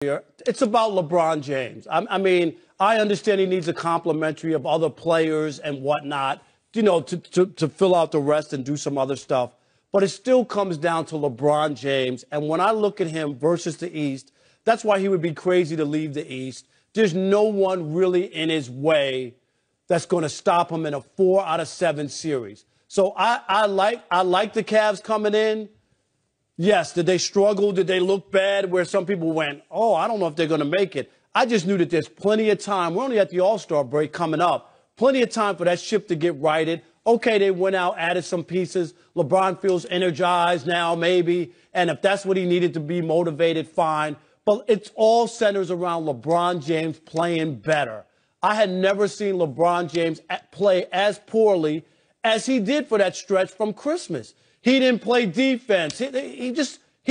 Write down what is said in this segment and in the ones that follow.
It's about LeBron James. I mean, I understand he needs a complementary of other players and whatnot, you know, to fill out the rest and do some other stuff. But it still comes down to LeBron James. And when I look at him versus the East, that's why he would be crazy to leave the East. There's no one really in his way that's going to stop him in a 4 out of 7 series. So I like the Cavs coming in. Yes, did they struggle? Did they look bad where some people went, oh, I don't know if they're going to make it. I just knew that there's plenty of time. We're only at the All-Star break coming up. Plenty of time for that ship to get righted. Okay, they went out, added some pieces. LeBron feels energized now, maybe. And if that's what he needed to be motivated, fine. But it's all centers around LeBron James playing better. I had never seen LeBron James play as poorly as he did for that stretch from Christmas. He didn't play defense. He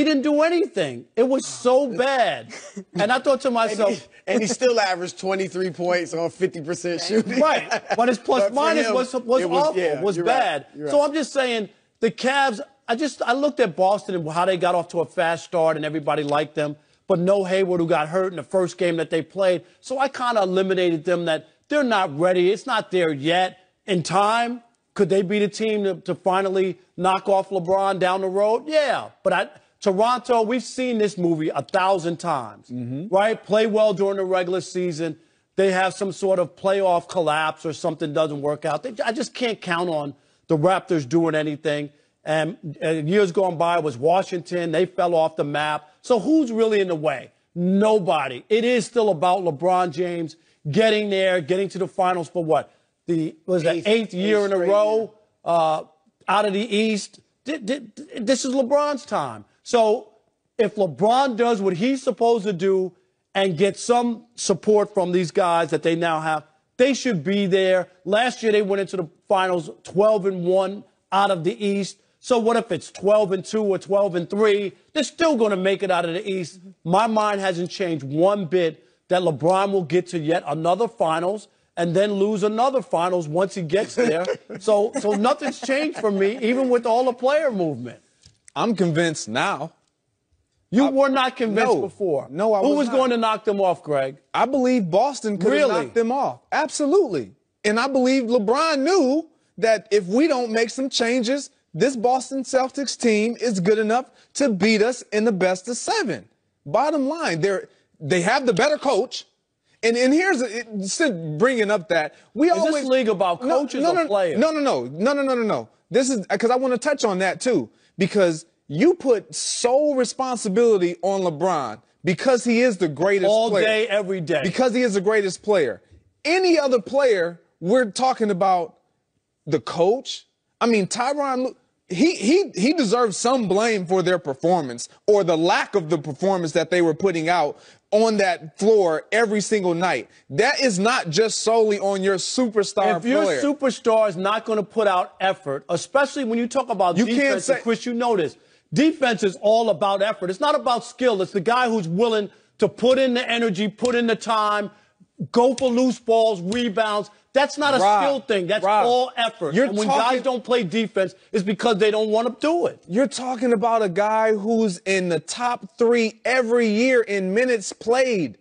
didn't do anything. It was so bad. And I thought to myself. And he still averaged 23 points on 50% shooting. Right. But his plus-minus was awful, was bad. Right. So I'm just saying the Cavs, I looked at Boston and how they got off to a fast start and everybody liked them. But no Hayward, who got hurt in the first game that they played. So I kind of eliminated them that they're not ready. It's not there yet. In time, could they be the team to finally knock off LeBron down the road? Yeah. But Toronto, we've seen this movie 1,000 times, right? Play well during the regular season. They have some sort of playoff collapse or something doesn't work out. I just can't count on the Raptors doing anything. And years gone by was Washington. They fell off the map. So who's really in the way? Nobody. It is still about LeBron James getting there, getting to the finals for what? Eighth year in a row out of the East. This is LeBron's time. So if LeBron does what he's supposed to do and get some support from these guys that they now have, they should be there. Last year they went into the finals 12-1 out of the East. So what if it's 12-2 or 12-3? They're still going to make it out of the East. My mind hasn't changed one bit that LeBron will get to yet another finals and then lose another finals once he gets there. So nothing's changed for me, even with all the player movement. I'm convinced now. You were not convinced before. No, I was not. Who was going to knock them off, Greg? I believe Boston could have knocked them off. Absolutely. And I believe LeBron knew that if we don't make some changes, this Boston Celtics team is good enough to beat us in the best of 7. Bottom line, they have the better coach. And here's bringing up that we always. Is this league about coaches or players? No. This is because I want to touch on that too, because you put sole responsibility on LeBron because he is the greatest player. All day, every day. Because he is the greatest player. Any other player, we're talking about the coach. I mean, Tyronn, he deserves some blame for their performance or the lack of the performance that they were putting out on that floor every single night. That is not just solely on your superstar player. If your superstar is not going to put out effort, especially when you talk about defense, Chris, you know this. Defense is all about effort. It's not about skill. It's the guy who's willing to put in the energy, put in the time, go for loose balls, rebounds. That's not a skill thing. That's all effort. And when guys don't play defense, it's because they don't want to do it. You're talking about a guy who's in the top 3 every year in minutes played.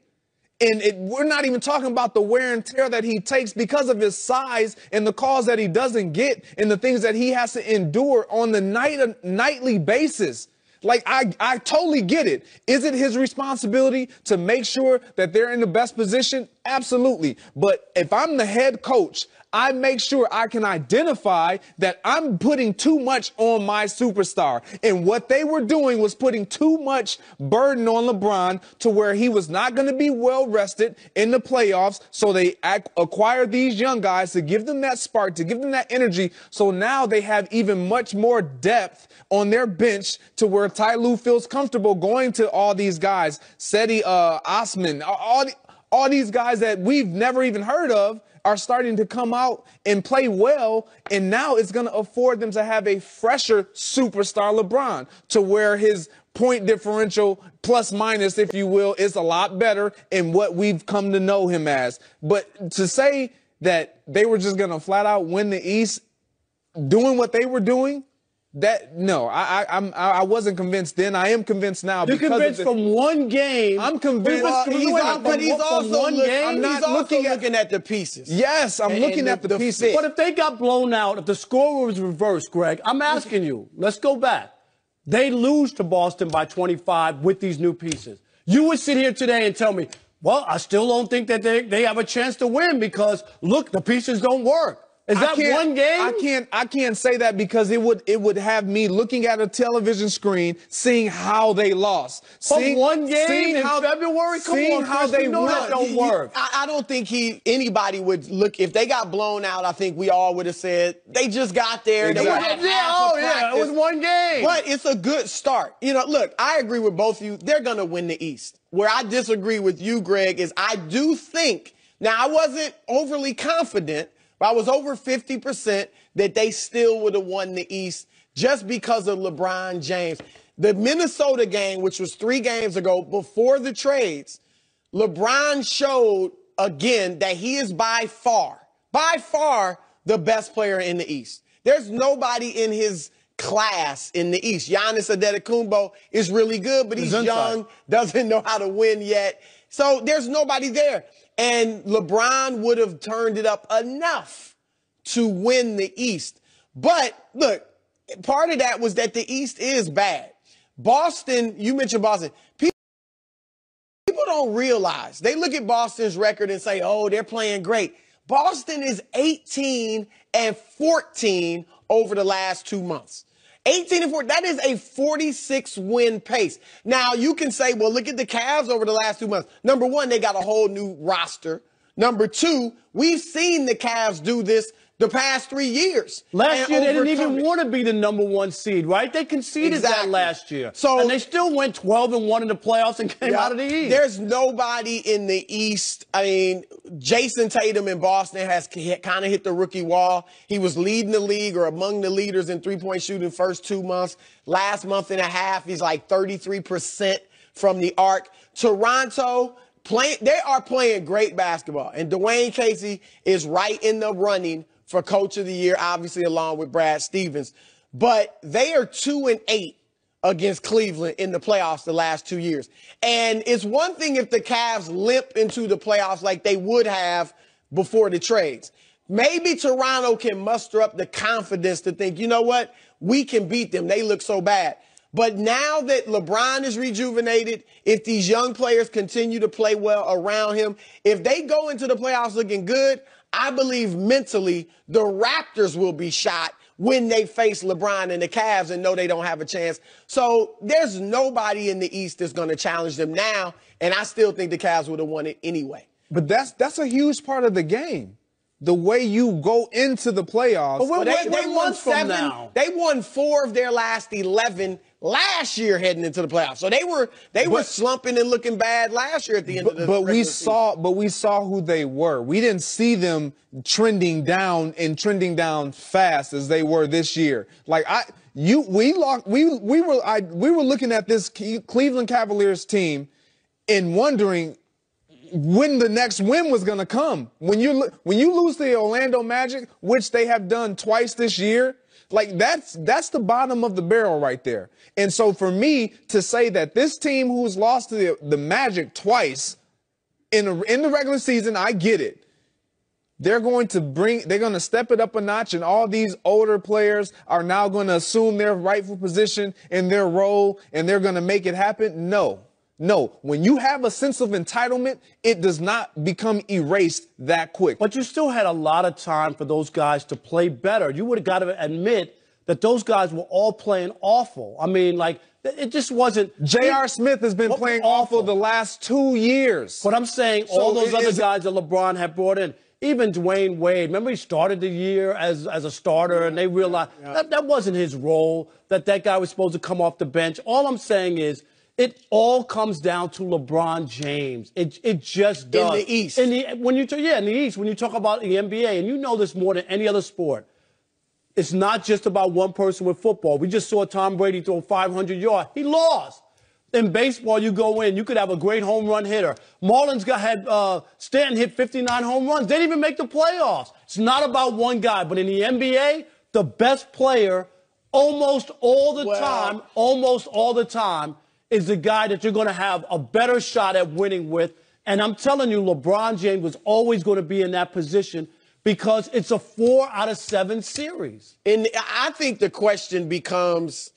And we're not even talking about the wear and tear that he takes because of his size and the calls that he doesn't get and the things that he has to endure on the nightly basis. Like, I totally get it. Is it his responsibility to make sure that they're in the best position? Absolutely. But if I'm the head coach, I make sure I can identify that I'm putting too much on my superstar. And what they were doing was putting too much burden on LeBron to where he was not going to be well rested in the playoffs. So they acquired these young guys to give them that spark, to give them that energy. So now they have even much more depth on their bench to where Ty Lue feels comfortable going to all these guys, Seti Osman, all these guys that we've never even heard of are starting to come out and play well, and now it's going to afford them to have a fresher superstar LeBron to where his point differential, plus minus, if you will, is a lot better in what we've come to know him as. But to say that they were just going to flat out win the East doing what they were doing, I wasn't convinced then. I am convinced now. You're convinced from one game. I'm convinced. But he's also looking at the pieces. Yes, I'm looking at the pieces. But if they got blown out, if the score was reversed, Greg, I'm asking you, let's go back. They lose to Boston by 25 with these new pieces. You would sit here today and tell me, well, I still don't think that they have a chance to win because, look, the pieces don't work. Is that one game? I can't say that because it would have me looking at a television screen, seeing how they lost. One game in February? Come on, how they know that don't work. I don't think anybody would look. If they got blown out, I think we all would have said they just got there. Exactly. It was one game. But it's a good start. You know, look, I agree with both of you. They're going to win the East. Where I disagree with you, Greg, is I do think, now I wasn't overly confident, but I was over 50% that they still would have won the East just because of LeBron James. The Minnesota game, which was 3 games ago, before the trades, LeBron showed again that he is by far the best player in the East. There's nobody in his class in the East. Giannis Antetokounmpo is really good, but he's young, doesn't know how to win yet. So there's nobody there. And LeBron would have turned it up enough to win the East. But look, part of that was that the East is bad. Boston, you mentioned Boston. People don't realize. They look at Boston's record and say, oh, they're playing great. Boston is 18-14 over the last 2 months. 18-14, that is a 46-win pace. Now, you can say, well, look at the Cavs over the last 2 months. Number one, they got a whole new roster. Number two, we've seen the Cavs do this the past 3 years. Last year, they didn't even want to be the number 1 seed, right? They conceded that last year. And they still went 12-1 in the playoffs and came out of the East. There's nobody in the East. I mean, Jason Tatum in Boston has kind of hit the rookie wall. He was leading the league or among the leaders in three-point shooting first 2 months. Last month and a half, he's like 33% from the arc. Toronto, they are playing great basketball. And Dwayne Casey is right in the running for Coach of the Year, obviously along with Brad Stevens. But they are 2-8 against Cleveland in the playoffs the last 2 years. And it's one thing if the Cavs limp into the playoffs like they would have before the trades. Maybe Toronto can muster up the confidence to think, you know what, we can beat them. They look so bad. But now that LeBron is rejuvenated, if these young players continue to play well around him, if they go into the playoffs looking good, I believe mentally the Raptors will be shot when they face LeBron and the Cavs and know they don't have a chance. So there's nobody in the East that's going to challenge them now, and I still think the Cavs would have won it anyway. But that's a huge part of the game. The way you go into the playoffs. But they won 7. Now. They won 4 of their last 11 last year heading into the playoffs. So they were slumping and looking bad last year at the end of the But we saw who they were. We didn't see them trending down fast as they were this year. Like we were looking at this Cleveland Cavaliers team and wondering when the next win was going to come. When you lose to the Orlando Magic, which they have done twice this year, like that's the bottom of the barrel right there. And so for me to say that this team who's lost to the Magic twice in the regular season, I get it. They're going to step it up a notch, and all these older players are now going to assume their rightful position in their role, and they're going to make it happen. No, when you have a sense of entitlement, it does not become erased that quick. But you still had a lot of time for those guys to play better. You would have got to admit that those guys were all playing awful. I mean, like, it just wasn't. J.R. Smith has been playing awful the last 2 years. But I'm saying all those other guys that LeBron had brought in, even Dwayne Wade, remember he started the year as a starter, and they realized that wasn't his role, that guy was supposed to come off the bench. All I'm saying is, it all comes down to LeBron James. It just does. In the East. In the East. When you talk about the NBA, and you know this more than any other sport, it's not just about one person with football. We just saw Tom Brady throw 500 yards. He lost. In baseball, you go in, you could have a great home run hitter. Marlins had Stanton hit 59 home runs. They didn't even make the playoffs. It's not about one guy. But in the NBA, the best player almost all the time is the guy that you're going to have a better shot at winning with. And I'm telling you, LeBron James was always going to be in that position because it's a 4 out of 7 series. And I think the question becomes,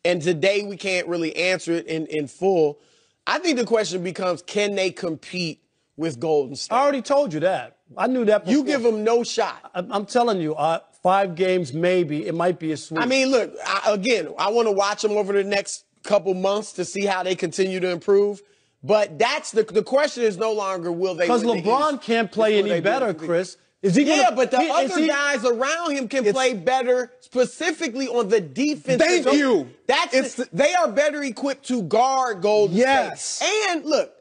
and today we can't really answer it in full, I think the question becomes, can they compete with Golden State? I already told you that. I knew that before. You give them no shot. I'm telling you, 5 games maybe. It might be a sweep. I mean, look, I want to watch them over the next couple months to see how they continue to improve. But that's the question is no longer will they win the East. Because LeBron can't play any better, Chris. Is he gonna, but the other guys around him can play better, specifically on the defense. Thank you. They are better equipped to guard Golden State. And look,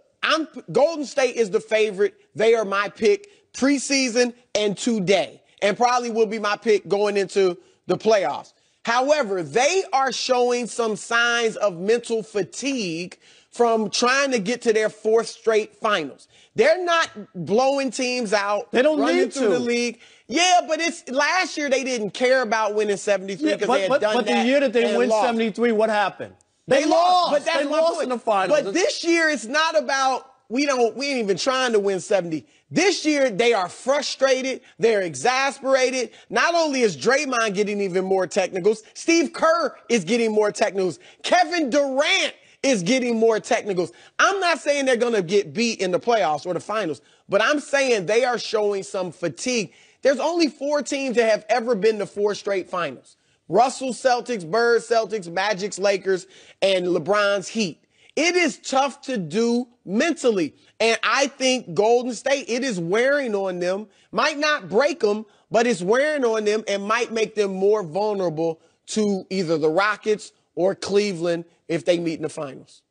Golden State is the favorite. They are my pick preseason and today, and probably will be my pick going into the playoffs. However, they are showing some signs of mental fatigue from trying to get to their 4th straight finals. They're not blowing teams out. They don't running need through to. the league. Yeah, but last year they didn't care about winning 73 because they had done that. But the year that they win 73, what happened? They lost. But that's they lost in the finals. But this year it's not about we ain't even trying to win 70. This year they are frustrated. They're exasperated. Not only is Draymond getting even more technicals, Steve Kerr is getting more technicals. Kevin Durant is getting more technicals. I'm not saying they're going to get beat in the playoffs or the finals, but I'm saying they are showing some fatigue. There's only 4 teams that have ever been to 4 straight finals. Russell Celtics, Bird Celtics, Magic's Lakers, and LeBron's Heat. It is tough to do mentally. And I think Golden State, it is wearing on them. Might not break them, but it's wearing on them and might make them more vulnerable to either the Rockets or Cleveland if they meet in the finals.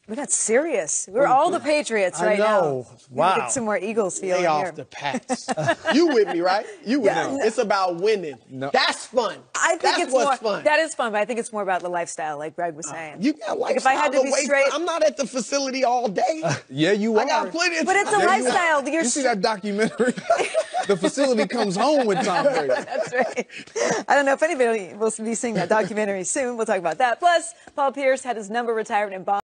We got serious. We're all the Patriots right now. Wow. Get some more Eagles feeling Lay off here. the Pats. You with me, right? You with me. It's about winning. No. That's fun. I think That's it's what's more fun. That is fun, but I think it's more about the lifestyle, like Greg was saying. You got like if I had to be straight, I'm not at the facility all day. Yeah, you are. I got plenty of but it's a lifestyle. You see that documentary? The facility comes home with Tom Brady. That's right. I don't know if anybody will be seeing that documentary soon. We'll talk about that. Plus, Paul Pierce had his number retired in Boston.